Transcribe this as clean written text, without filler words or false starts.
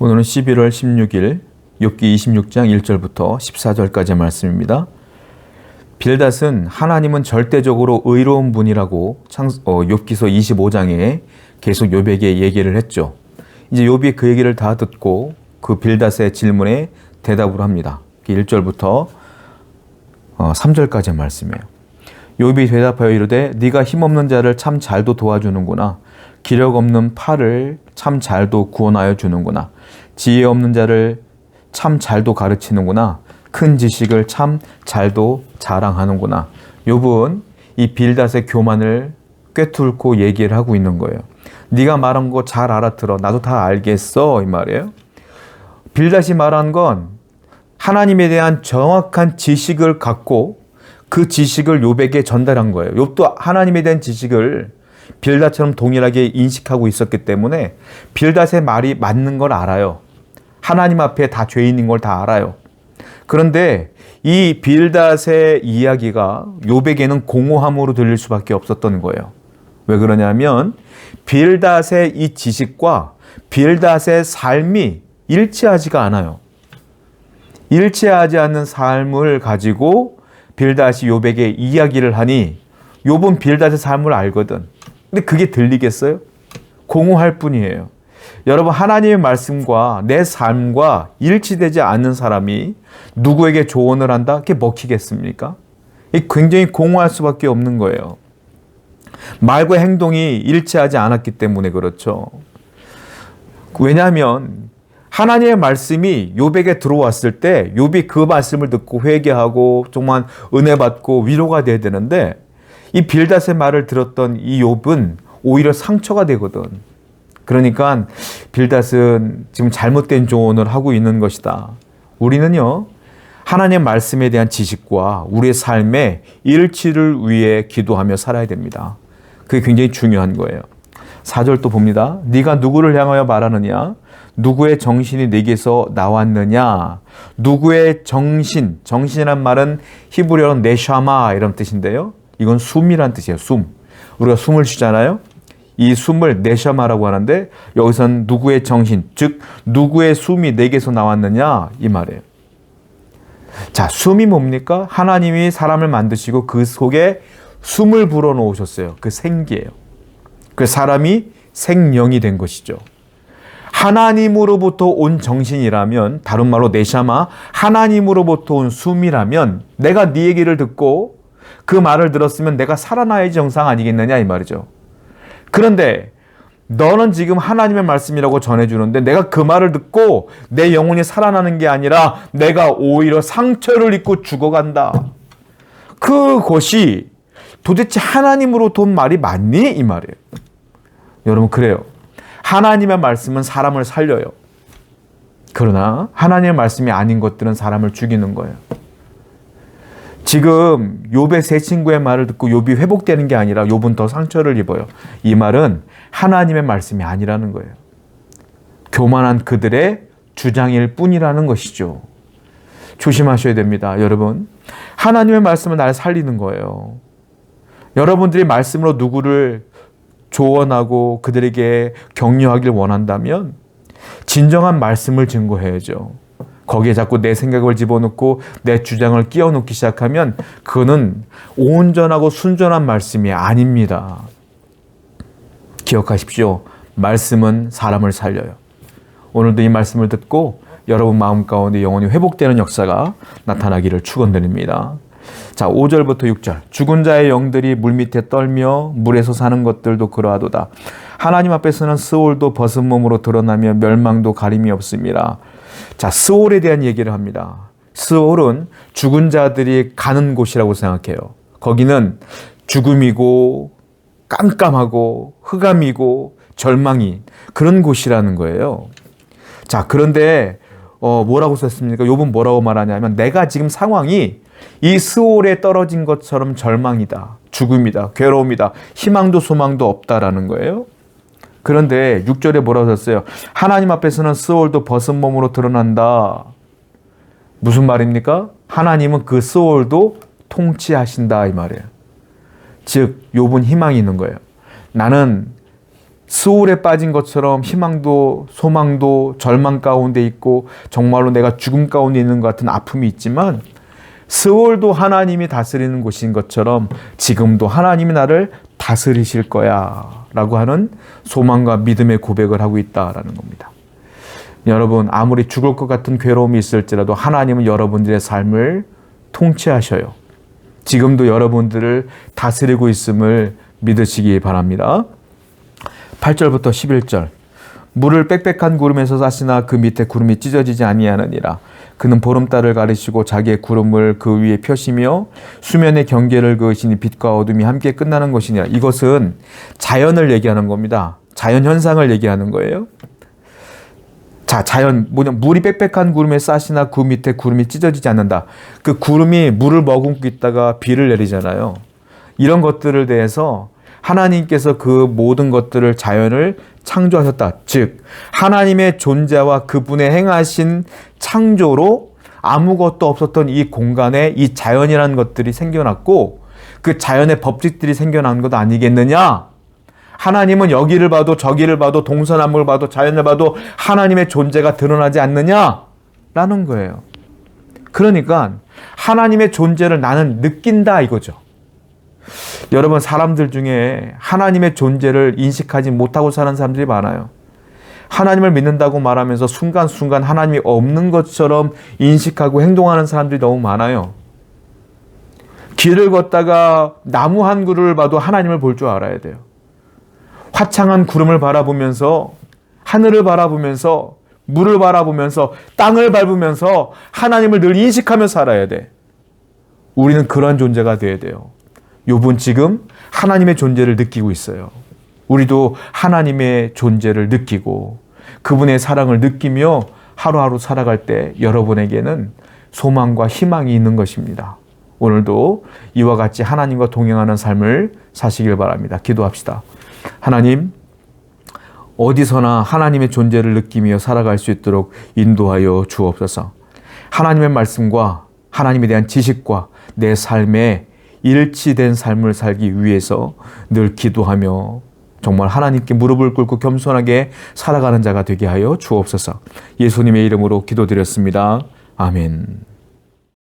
오늘은 11월 16일 욥기 26장 1절부터 14절까지의 말씀입니다. 빌닷은 하나님은 절대적으로 의로운 분이라고 욥기서 25장에 계속 욥에게 얘기를 했죠. 이제 욥이 그 얘기를 다 듣고 그 빌닷의 질문에 대답을 합니다. 1절부터 3절까지의 말씀이에요. 욥이 대답하여 이르되 네가 힘없는 자를 참 잘도 도와주는구나. 기력 없는 팔을 참 잘도 구원하여 주는구나. 지혜 없는 자를 참 잘도 가르치는구나. 큰 지식을 참 잘도 자랑하는구나. 욥은 이 빌닷의 교만을 꿰뚫고 얘기를 하고 있는 거예요. 네가 말한 거 잘 알아들어. 나도 다 알겠어. 이 말이에요. 빌닷이 말한 건 하나님에 대한 정확한 지식을 갖고 그 지식을 욥에게 전달한 거예요. 욥도 하나님에 대한 지식을 빌닷처럼 동일하게 인식하고 있었기 때문에 빌닷의 말이 맞는 걸 알아요. 하나님 앞에 다 죄인인 걸 다 알아요. 그런데 이 빌닷의 이야기가 욥에게는 공허함으로 들릴 수밖에 없었던 거예요. 왜 그러냐면 빌닷의 이 지식과 빌닷의 삶이 일치하지가 않아요. 일치하지 않는 삶을 가지고 빌닷이 욥에게 이야기를 하니 욥은 빌닷의 삶을 알거든. 근데 그게 들리겠어요? 공허할 뿐이에요. 여러분, 하나님의 말씀과 내 삶과 일치되지 않는 사람이 누구에게 조언을 한다? 그게 먹히겠습니까? 굉장히 공허할 수밖에 없는 거예요. 말과 행동이 일치하지 않았기 때문에 그렇죠. 왜냐하면 하나님의 말씀이 욥에게 들어왔을 때 욥이 그 말씀을 듣고 회개하고 정말 은혜 받고 위로가 돼야 되는데 이 빌닷의 말을 들었던 이 욥은 오히려 상처가 되거든. 그러니까 빌닷은 지금 잘못된 조언을 하고 있는 것이다. 우리는요, 하나님의 말씀에 대한 지식과 우리의 삶의 일치를 위해 기도하며 살아야 됩니다. 그게 굉장히 중요한 거예요. 4절 또 봅니다. 네가 누구를 향하여 말하느냐? 누구의 정신이 네게서 나왔느냐? 누구의 정신이란 말은 히브리어로 네샤마 이런 뜻인데요. 이건 숨이란 뜻이에요. 숨. 우리가 숨을 쉬잖아요. 이 숨을 네샤마라고 하는데 여기서는 누구의 정신, 즉 누구의 숨이 내게서 나왔느냐 이 말이에요. 자, 숨이 뭡니까? 하나님이 사람을 만드시고 그 속에 숨을 불어넣으셨어요. 그 생기예요. 그 사람이 생명이 된 것이죠. 하나님으로부터 온 정신이라면, 다른 말로 네샤마, 하나님으로부터 온 숨이라면 내가 네 얘기를 듣고 그 말을 들었으면 내가 살아나야지 정상 아니겠느냐 이 말이죠. 그런데 너는 지금 하나님의 말씀이라고 전해주는데 내가 그 말을 듣고 내 영혼이 살아나는 게 아니라 내가 오히려 상처를 입고 죽어간다. 그것이 도대체 하나님으로부터 온 말이 맞니? 이 말이에요. 여러분, 그래요. 하나님의 말씀은 사람을 살려요. 그러나 하나님의 말씀이 아닌 것들은 사람을 죽이는 거예요. 지금 욥의 세 친구의 말을 듣고 욥이 회복되는 게 아니라 욥은 더 상처를 입어요. 이 말은 하나님의 말씀이 아니라는 거예요. 교만한 그들의 주장일 뿐이라는 것이죠. 조심하셔야 됩니다. 여러분, 하나님의 말씀은 나를 살리는 거예요. 여러분들이 말씀으로 누구를 조언하고 그들에게 격려하길 원한다면 진정한 말씀을 증거해야죠. 거기에 자꾸 내 생각을 집어넣고 내 주장을 끼워넣기 시작하면 그거는 온전하고 순전한 말씀이 아닙니다. 기억하십시오. 말씀은 사람을 살려요. 오늘도 이 말씀을 듣고 여러분 마음 가운데 영혼이 회복되는 역사가 나타나기를 축원드립니다. 자, 5절부터 6절. 죽은 자의 영들이 물밑에 떨며 물에서 사는 것들도 그러하도다. 하나님 앞에서는 스올도 벗은 몸으로 드러나며 멸망도 가림이 없습니다. 자, 스올에 대한 얘기를 합니다. 스올은 죽은 자들이 가는 곳이라고 생각해요. 거기는 죽음이고 깜깜하고 흑암이고 절망이 그런 곳이라는 거예요. 자, 그런데 뭐라고 썼습니까? 욥은 뭐라고 말하냐면 내가 지금 상황이 이 스올에 떨어진 것처럼 절망이다, 죽음이다, 괴로움이다, 희망도 소망도 없다라는 거예요. 그런데 6절에 뭐라고 썼어요? 하나님 앞에서는 스올도 벗은 몸으로 드러난다. 무슨 말입니까? 하나님은 그 스올도 통치하신다 이 말이에요. 즉 욥은 희망이 있는 거예요. 나는 스올에 빠진 것처럼 희망도 소망도 절망 가운데 있고 정말로 내가 죽음 가운데 있는 것 같은 아픔이 있지만 스올도 하나님이 다스리는 곳인 것처럼 지금도 하나님이 나를 다스리실 거야 라고 하는 소망과 믿음의 고백을 하고 있다라는 겁니다. 여러분, 아무리 죽을 것 같은 괴로움이 있을지라도 하나님은 여러분들의 삶을 통치하셔요. 지금도 여러분들을 다스리고 있음을 믿으시기 바랍니다. 8절부터 11절. 물을 빽빽한 구름에서 싸시나 그 밑에 구름이 찢어지지 아니하느니라. 그는 보름달을 가리시고 자기의 구름을 그 위에 펴시며 수면의 경계를 그으시니 빛과 어둠이 함께 끝나는 것이니라. 이것은 자연을 얘기하는 겁니다. 자연 현상을 얘기하는 거예요. 자, 자연, 물이 빽빽한 구름에 싸시나 그 밑에 구름이 찢어지지 않는다. 그 구름이 물을 머금고 있다가 비를 내리잖아요. 이런 것들을 대해서 하나님께서 그 모든 것들을 자연을 창조하셨다. 즉 하나님의 존재와 그분의 행하신 창조로 아무것도 없었던 이 공간에 이 자연이라는 것들이 생겨났고 그 자연의 법칙들이 생겨난 것 아니겠느냐? 하나님은 여기를 봐도 저기를 봐도 동서남북을 봐도 자연을 봐도 하나님의 존재가 드러나지 않느냐라는 거예요. 그러니까 하나님의 존재를 나는 느낀다 이거죠. 여러분, 사람들 중에 하나님의 존재를 인식하지 못하고 사는 사람들이 많아요. 하나님을 믿는다고 말하면서 순간순간 하나님이 없는 것처럼 인식하고 행동하는 사람들이 너무 많아요. 길을 걷다가 나무 한 그루를 봐도 하나님을 볼 줄 알아야 돼요. 화창한 구름을 바라보면서 하늘을 바라보면서 물을 바라보면서 땅을 밟으면서 하나님을 늘 인식하며 살아야 돼. 우리는 그런 존재가 돼야 돼요. 욥은 지금 하나님의 존재를 느끼고 있어요. 우리도 하나님의 존재를 느끼고 그분의 사랑을 느끼며 하루하루 살아갈 때 여러분에게는 소망과 희망이 있는 것입니다. 오늘도 이와 같이 하나님과 동행하는 삶을 사시길 바랍니다. 기도합시다. 하나님, 어디서나 하나님의 존재를 느끼며 살아갈 수 있도록 인도하여 주옵소서. 하나님의 말씀과 하나님에 대한 지식과 내 삶에 일치된 삶을 살기 위해서 늘 기도하며 정말 하나님께 무릎을 꿇고 겸손하게 살아가는 자가 되게 하여 주옵소서. 예수님의 이름으로 기도드렸습니다. 아멘.